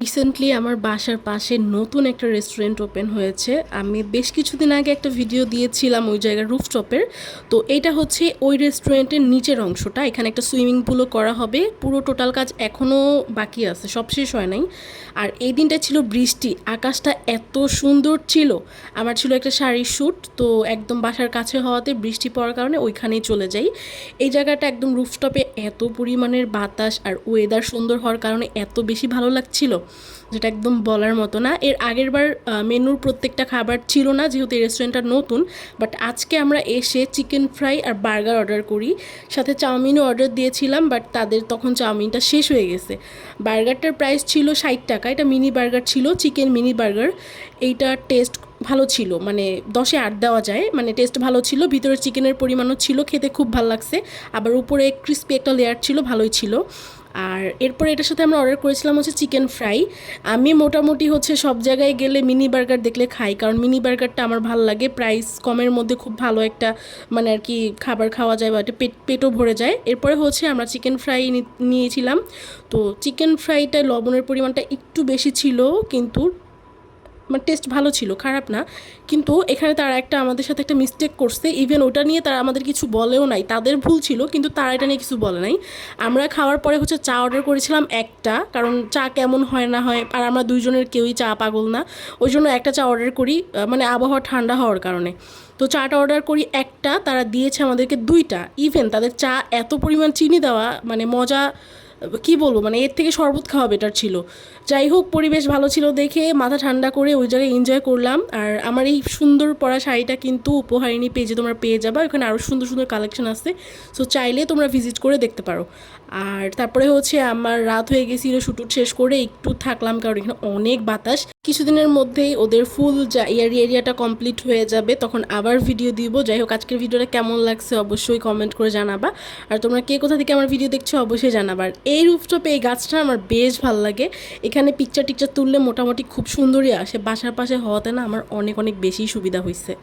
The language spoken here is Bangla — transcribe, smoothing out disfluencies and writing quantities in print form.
রিসেন্টলি আমার বাসার পাশে নতুন একটা রেস্টুরেন্ট ওপেন হয়েছে। আমি বেশ কিছুদিন আগে একটা ভিডিও দিয়েছিলাম ওই জায়গার রুফটপের। তো এইটা হচ্ছে ওই রেস্টুরেন্টের নিচের অংশটা। এখানে একটা সুইমিং পুলও করা হবে। পুরো টোটাল কাজ এখনও বাকি আছে, সব শেষ হয় নাই। আর এই দিনটা ছিল বৃষ্টি, আকাশটা এত সুন্দর ছিল। আমার ছিল একটা শাড়ির শ্যুট, তো একদম বাসার কাছে হওয়াতে বৃষ্টি পড়ার কারণে ওইখানেই চলে যাই। এই জায়গাটা একদম রুফটপে এত পরিমাণের বাতাস আর ওয়েদার সুন্দর হওয়ার কারণে এত বেশি ভালো লাগছিল, যেটা একদম বলার মতো না। এর আগের বার মেনুর প্রত্যেকটা খাবার ছিল না, যেহেতু এই রেস্টুরেন্টটা নতুন। বাট আজকে আমরা এসে চিকেন ফ্রাই আর বার্গার অর্ডার করি, সাথে চাউমিনও অর্ডার দিয়েছিলাম, বাট তাদের তখন চাউমিনটা শেষ হয়ে গেছে। বার্গারটার প্রাইস ছিল 60 টাকা। এটা মিনি বার্গার ছিল, চিকেন মিনি বার্গার। এইটার টেস্ট ভালো ছিল, মানে 10-এ 8 দেওয়া যায়। মানে টেস্ট ভালো ছিল, ভিতরে চিকেনের পরিমাণও ছিল, খেতে খুব ভালো লাগছে। আবার উপরে ক্রিস্পি একটা লেয়ার ছিল, ভালোই ছিল। আর এরপরে এটার সাথে আমরা অর্ডার করেছিলাম হচ্ছে চিকেন ফ্রাই। আমি মোটামুটি হচ্ছে সব জায়গায় গেলে মিনি বার্গার দেখলে খাই, কারণ মিনি বার্গারটা আমার ভালো লাগে। প্রাইস কমের মধ্যে খুব ভালো একটা মানে আর কি খাবার খাওয়া যায়, বা একটা পেটও ভরে যায়। এরপরে হচ্ছে আমরা চিকেন ফ্রাই নিয়েছিলাম। তো চিকেন ফ্রাইটায় লবণের পরিমাণটা একটু বেশি ছিল, কিন্তু মানে টেস্ট ভালো ছিল, খারাপ না। কিন্তু এখানে তারা একটা আমাদের সাথে একটা মিস্টেক করছে। ইভেন ওটা নিয়ে তারা আমাদের কিছু বলেও নাই, তাদের ভুল ছিল, কিন্তু তারা এটা নিয়ে কিছু বলে নাই। আমরা খাওয়ার পরে হচ্ছে চা অর্ডার করেছিলাম একটা, কারণ চা কেমন হয় না হয়, আর আমরা দুইজনের কেউই চা পাগল না। ওই জন্য একটা চা অর্ডার করি, মানে আবহাওয়া ঠান্ডা হওয়ার কারণে। তো চাটা অর্ডার করি একটা, তারা দিয়েছে আমাদেরকে দুইটা। ইভেন তাদের চা এত পরিমাণ চিনি দেওয়া, মানে মজা কি বলবো, মানে এর থেকে শরবত খাওয়া বেটার ছিল। যাই হোক, পরিবেশ ভালো ছিল দেখে মাথা ঠান্ডা করে ওই জায়গায় এনজয় করলাম। আর আমার এই সুন্দর পরা শাড়িটা কিন্তু উপহারিণী পেজে তোমরা পেয়ে যাবা, ওখানে আরও সুন্দর সুন্দর কালেকশন আছে। সো চাইলে তোমরা ভিজিট করে দেখতে পারো। আর তারপরে হচ্ছে আমার রাত হয়ে গেছিলো, শুটুট শেষ করে একটু থাকলাম, কারণ এখানে অনেক বাতাস। কিছুদিনের মধ্যেই ওদের ফুল এরিয়াটা কমপ্লিট হয়ে যাবে, তখন আবার ভিডিও দিব। যাই হোক, আজকের ভিডিওটা কেমন লাগছে অবশ্যই কমেন্ট করে জানাবা। আর তোমরা কে কোথা থেকে আমার ভিডিও দেখছো অবশ্যই জানাবা। আর এই রুফটপে এই গাছটা আমার বেশ ভালো লাগে। এখানে পিকচার টিকচার তুললে মোটামুটি খুব সুন্দরই আসে। বাসার পাশে হওয়াতে না আমার অনেক অনেক বেশি সুবিধা হয়েছে।